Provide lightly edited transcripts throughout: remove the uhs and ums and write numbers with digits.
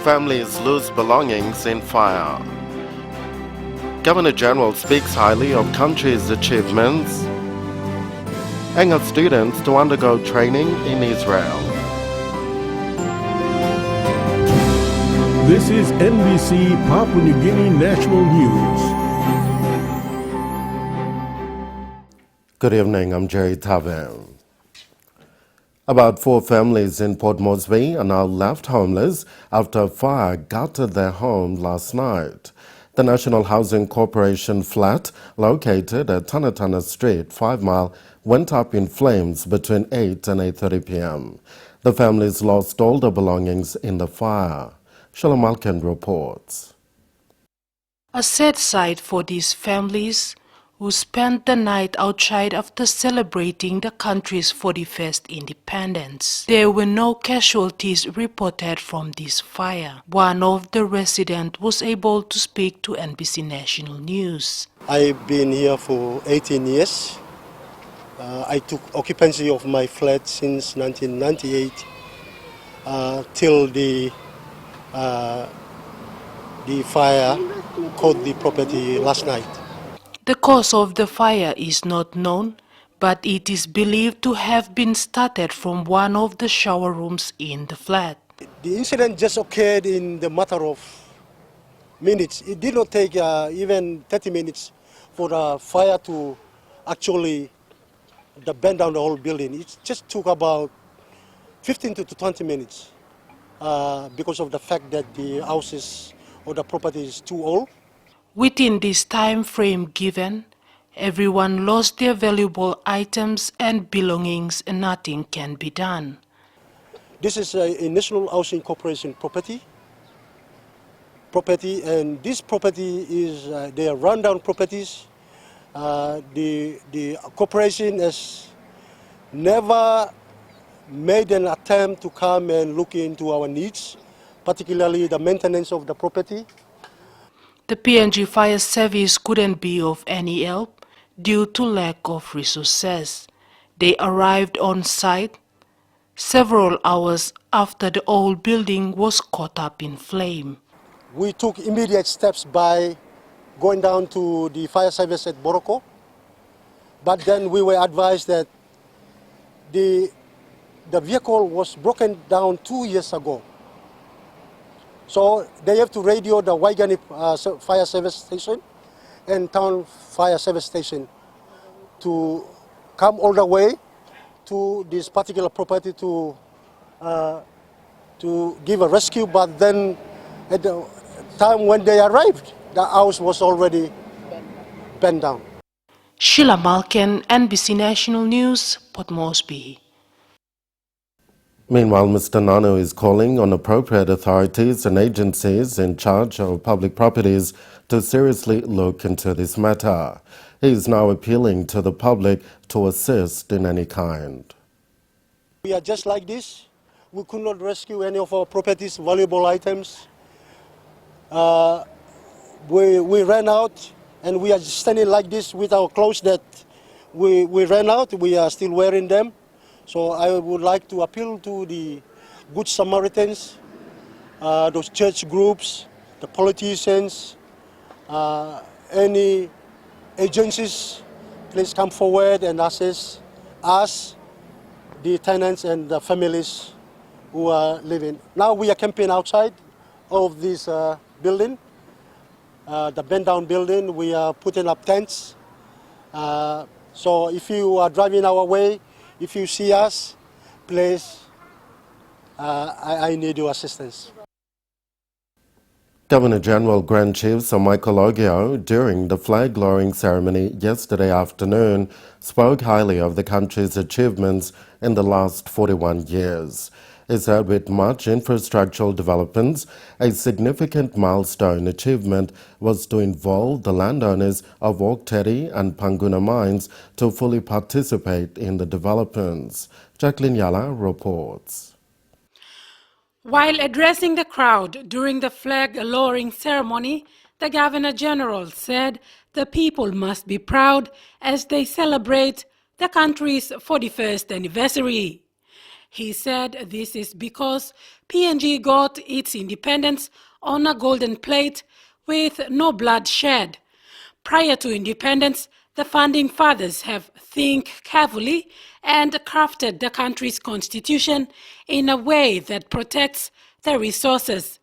Families lose belongings in fire. Governor General speaks highly of country's achievements. And urges students to undergo training in Israel. This is NBC Papua New Guinea National News. Good evening, I'm Jerry Tavern. About 4 families in Port Moresby are now left homeless after a fire gutted their home last night. The National Housing Corporation flat, located at Tanatana Street, 5 Mile, went up in flames between 8 and 8:30 p.m. The families lost all their belongings in the fire. Shalom Malkin reports. A sad sight for these families who spent the night outside after celebrating the country's 41st independence. There were no casualties reported from this fire. One of the residents was able to speak to NBC National News. I've been here for 18 years. I took occupancy of my flat since 1998 till the fire caught the property last night. The cause of the fire is not known, but it is believed to have been started from one of the shower rooms in the flat. The incident just occurred in the matter of minutes. It did not take even 30 minutes for the fire to actually burn down the whole building. It just took about 15 to 20 minutes because of the fact that the houses or the property is too old. Within this time frame given, everyone lost their valuable items and belongings and nothing can be done. This is a National Housing Corporation property, and this property is they are rundown properties. The corporation has never made an attempt to come and look into our needs, particularly the maintenance of the property. The PNG Fire Service couldn't be of any help due to lack of resources. They arrived on site several hours after the old building was caught up in flame. We took immediate steps by going down to the fire service at Boroko, but then we were advised that the vehicle was broken down 2 years ago. So they have to radio the Waigani Fire Service Station and Town Fire Service Station to come all the way to this particular property to give a rescue. But then at the time when they arrived, the house was already burned down. Sheila Malkin, NBC National News, Port Moresby. Meanwhile, Mr. Nano is calling on appropriate authorities and agencies in charge of public properties to seriously look into this matter. He is now appealing to the public to assist in any kind. We are just like this. We could not rescue any of our properties, valuable items. We ran out, and we are just standing like this with our clothes that we ran out. We are still wearing them. So I would like to appeal to the Good Samaritans, those church groups, the politicians, any agencies, please come forward and assist us, the tenants and the families who are living. Now we are camping outside of this building, the burned down building. We are putting up tents. So if you are driving our way, if you see us, please, I need your assistance. Governor General Grand Chief Sir Michael Ogio, during the flag-lowering ceremony yesterday afternoon, spoke highly of the country's achievements in the last 41 years. He said with much infrastructural developments, a significant milestone achievement was to involve the landowners of Okteri and Panguna mines to fully participate in the developments. Jacqueline Yala reports. While addressing the crowd during the flag-lowering ceremony, the Governor General said the people must be proud as they celebrate the country's 41st anniversary. He said this is because PNG got its independence on a golden plate with no bloodshed. Prior to independence, the founding fathers have think carefully and crafted the country's constitution in a way that protects the resources.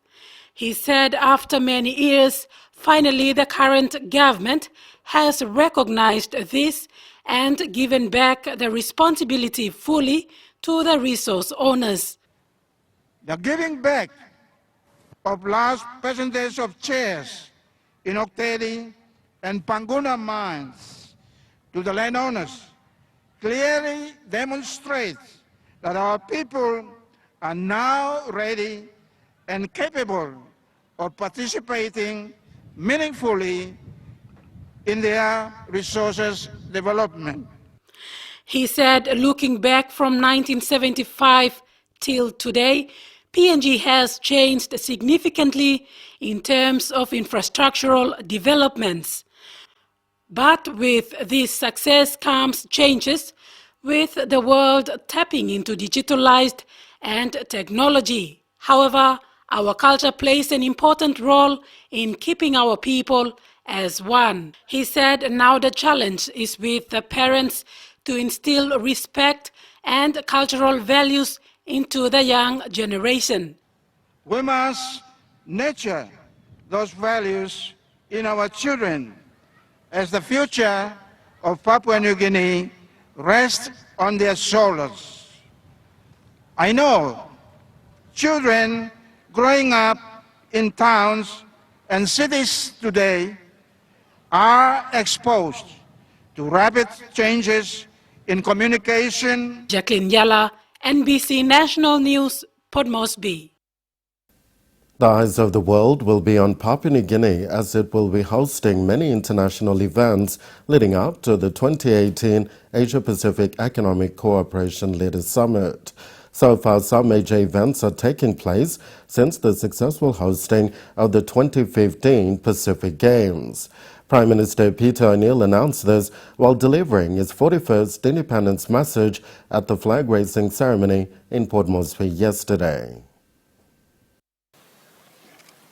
He said after many years, finally the current government has recognized this and given back the responsibility fully to the resource owners. The giving back of large percentage of shares in Octedi and Panguna mines to the landowners clearly demonstrates that our people are now ready and capable of participating meaningfully in their resources development. He said looking back from 1975 till today, PNG has changed significantly in terms of infrastructural developments. But with this success comes changes, with the world tapping into digitalized and technology. However, our culture plays an important role in keeping our people as one. He said now the challenge is with the parents to instill respect and cultural values into the young generation. We must nurture those values in our children as the future of Papua New Guinea rests on their shoulders. I know children growing up in towns and cities today are exposed to rapid changes in communication. Jacqueline Yala, NBC National News, Port Moresby. The eyes of the world will be on Papua New Guinea as it will be hosting many international events leading up to the 2018 Asia-Pacific Economic Cooperation Leaders Summit. So far, some major events are taking place since the successful hosting of the 2015 Pacific Games. Prime Minister Peter O'Neill announced this while delivering his 41st independence message at the flag-raising ceremony in Port Moresby yesterday.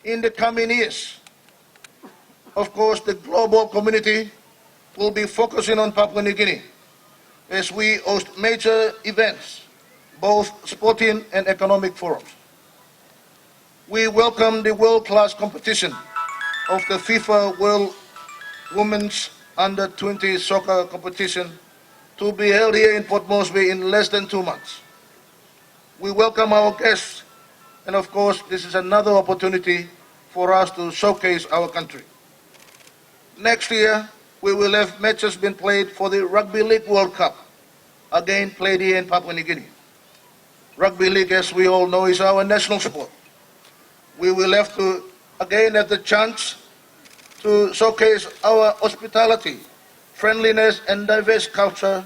In the coming years, of course, the global community will be focusing on Papua New Guinea as we host major events, both sporting and economic forums. We welcome the world-class competition of the FIFA World Women's Under-20 Soccer Competition to be held here in Port Moresby in less than 2 months. We welcome our guests, and of course, this is another opportunity for us to showcase our country. Next year, we will have matches being played for the Rugby League World Cup, again played here in Papua New Guinea. Rugby League, as we all know, is our national sport. We will have the chance to showcase our hospitality, friendliness, and diverse culture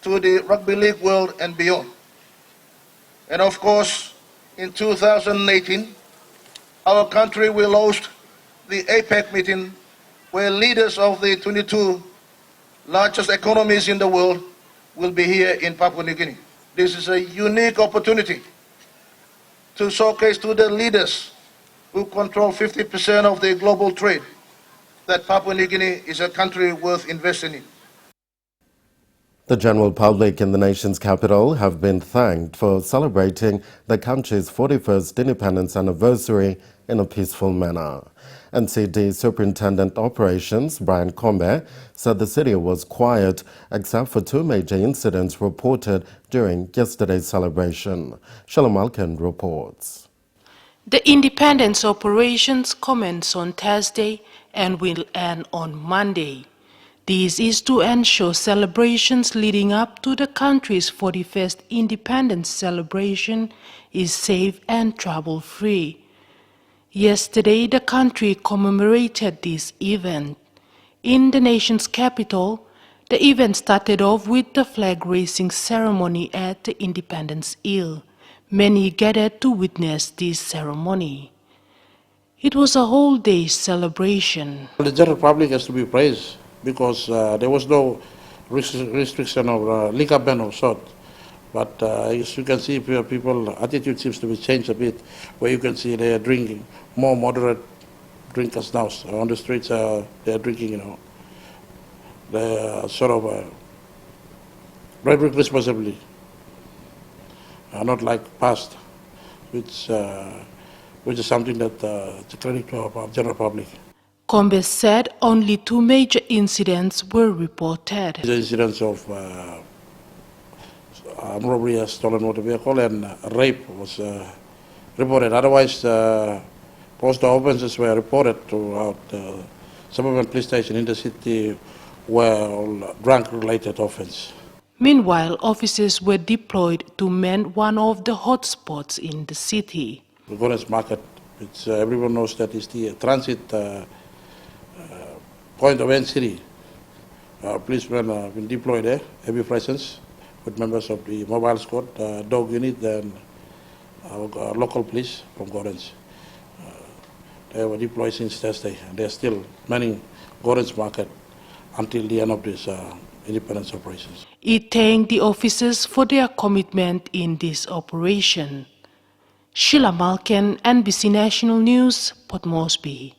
to the Rugby League world and beyond. And of course, in 2018, our country will host the APEC meeting where leaders of the 22 largest economies in the world will be here in Papua New Guinea. This is a unique opportunity to showcase to the leaders who control 50% of the global trade that Papua New Guinea is a country worth investing in. The general public in the nation's capital have been thanked for celebrating the country's 41st independence anniversary in a peaceful manner. NCD Superintendent Operations Brian Combe said the city was quiet except for 2 major incidents reported during yesterday's celebration. Shalom Alkin reports. The independence operations commence on Thursday and will end on Monday. This is to ensure celebrations leading up to the country's 41st independence celebration is safe and trouble-free. Yesterday, the country commemorated this event. In the nation's capital, the event started off with the flag-raising ceremony at the Independence Hill. Many gathered to witness this ceremony. It was a whole-day celebration. The general public has to be praised because there was no restriction of liquor ban of sort. But as you can see, people attitude seems to be changed a bit, where you can see they are drinking, more moderate drinkers now. So on the streets, they are drinking, they are sort of driving responsibly, not like past, which is something that it's a credit to our general public. Combe said only 2 major incidents were reported. The incidents of robbery, a stolen motor vehicle, and rape was reported. Otherwise, most offences were reported throughout suburban police station in the city were all drunk-related offences. Meanwhile, officers were deployed to man one of the hotspots in the city. The Gordon's Market, everyone knows that is the transit point of entry. Policemen have been deployed there, heavy presence, with members of the mobile squad, dog unit, and local police from Gordon's. They were deployed since Thursday, and they're still manning Gordon's Market until the end of this independence operations. It thanked the officers for their commitment in this operation. Sheila Malkin, NBC National News, Port Moresby.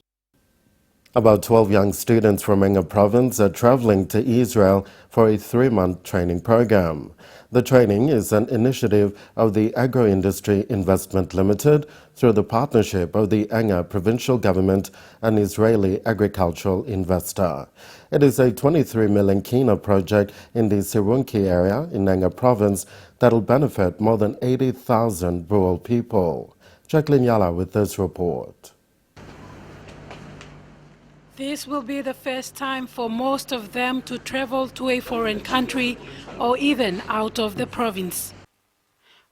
About 12 young students from Enga province are traveling to Israel for a 3-month training program. The training is an initiative of the Agro-Industry Investment Limited through the partnership of the Enga provincial government and Israeli agricultural investor. It is a 23 million kina project in the Sirunki area in Enga province that will benefit more than 80,000 rural people. Jacqueline Yala with this report. This will be the first time for most of them to travel to a foreign country or even out of the province.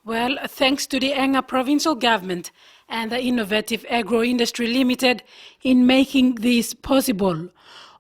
Well, thanks to the Enga provincial government and the Innovative Agro-Industry Limited in making this possible.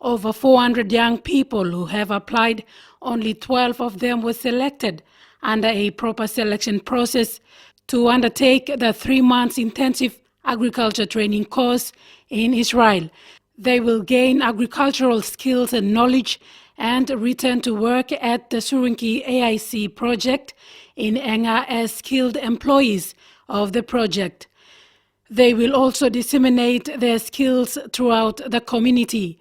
Over 400 young people who have applied, only 12 of them were selected under a proper selection process to undertake the 3 months intensive agriculture training course in Israel. They will gain agricultural skills and knowledge and return to work at the Surunki AIC project in Enga as skilled employees of the project. They will also disseminate their skills throughout the community.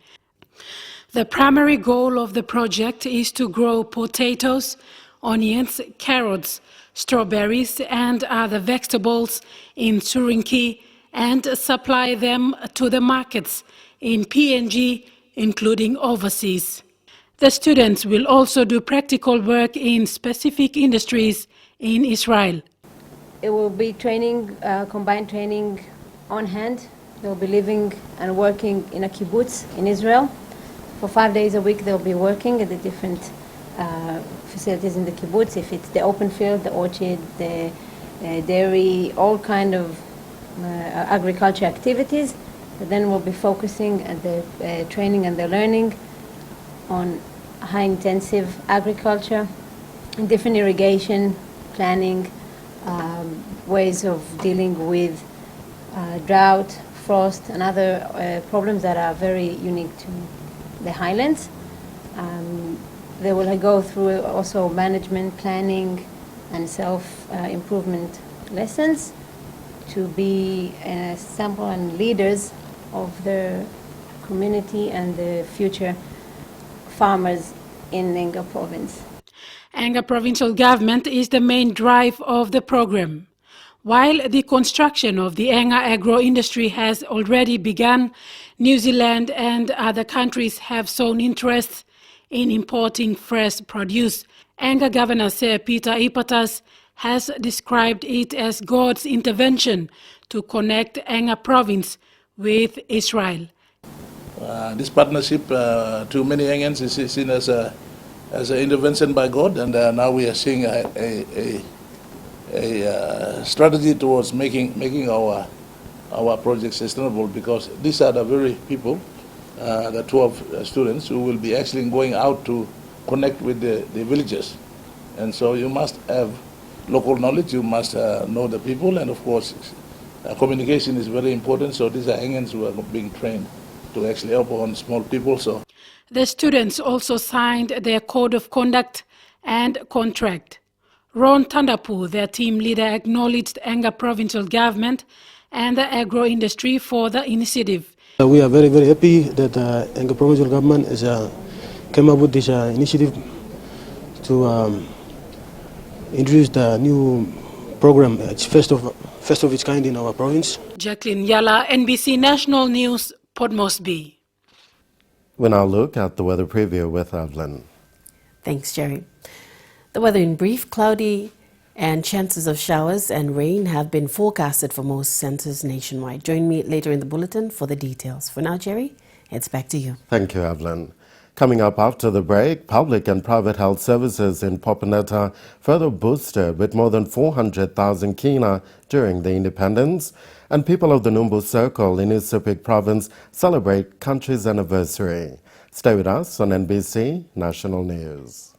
The primary goal of the project is to grow potatoes, onions, carrots, strawberries and other vegetables in Surunki and supply them to the markets in PNG, including overseas. The students will also do practical work in specific industries in Israel. It will be training, combined training on hand. They'll be living and working in a kibbutz in Israel. For 5 days a week they'll be working at the different facilities in the kibbutz. If it's the open field, the orchard, the dairy, all kind of agriculture activities. But then we'll be focusing at the training and the learning on high-intensive agriculture, different irrigation, planning, ways of dealing with drought, frost, and other problems that are very unique to the highlands. They will go through also management, planning, and self-improvement lessons to be sample and leaders of the community and the future farmers in Enga province. Enga provincial government is the main drive of the program. While the construction of the Enga agro-industry has already begun, New Zealand and other countries have shown interest in importing fresh produce. Enga Governor Sir Peter Ipatas has described it as God's intervention to connect Enga province with Israel. This partnership to many Engans is seen as an intervention by God, and now we are seeing a strategy towards making our project sustainable, because these are the very people, the 12 students who will be actually going out to connect with the villages. And so you must have local knowledge, you must know the people, and of course communication is very important. So these are Engans who are being trained to actually help on small people. So the students also signed their code of conduct and contract. Ron Tandapu, their team leader, acknowledged Enga provincial government and the agro-industry for the initiative. We are very, very happy that the provincial government has came up with this initiative to introduce the new program. It's first of its kind in our province. Jacqueline Yala, NBC National News, Port Moresby. We now look at the weather preview with Evelyn. Thanks, Jerry. The weather in brief: cloudy and chances of showers and rain have been forecasted for most centers nationwide. Join me later in the bulletin for the details. For now, Jerry, it's back to you. Thank you, Evelyn. Coming up after the break, public and private health services in Popaneta further boosted with more than 400,000 kina during the independence, and people of the Numbu Circle in East Sepik Province celebrate country's anniversary. Stay with us on NBC National News.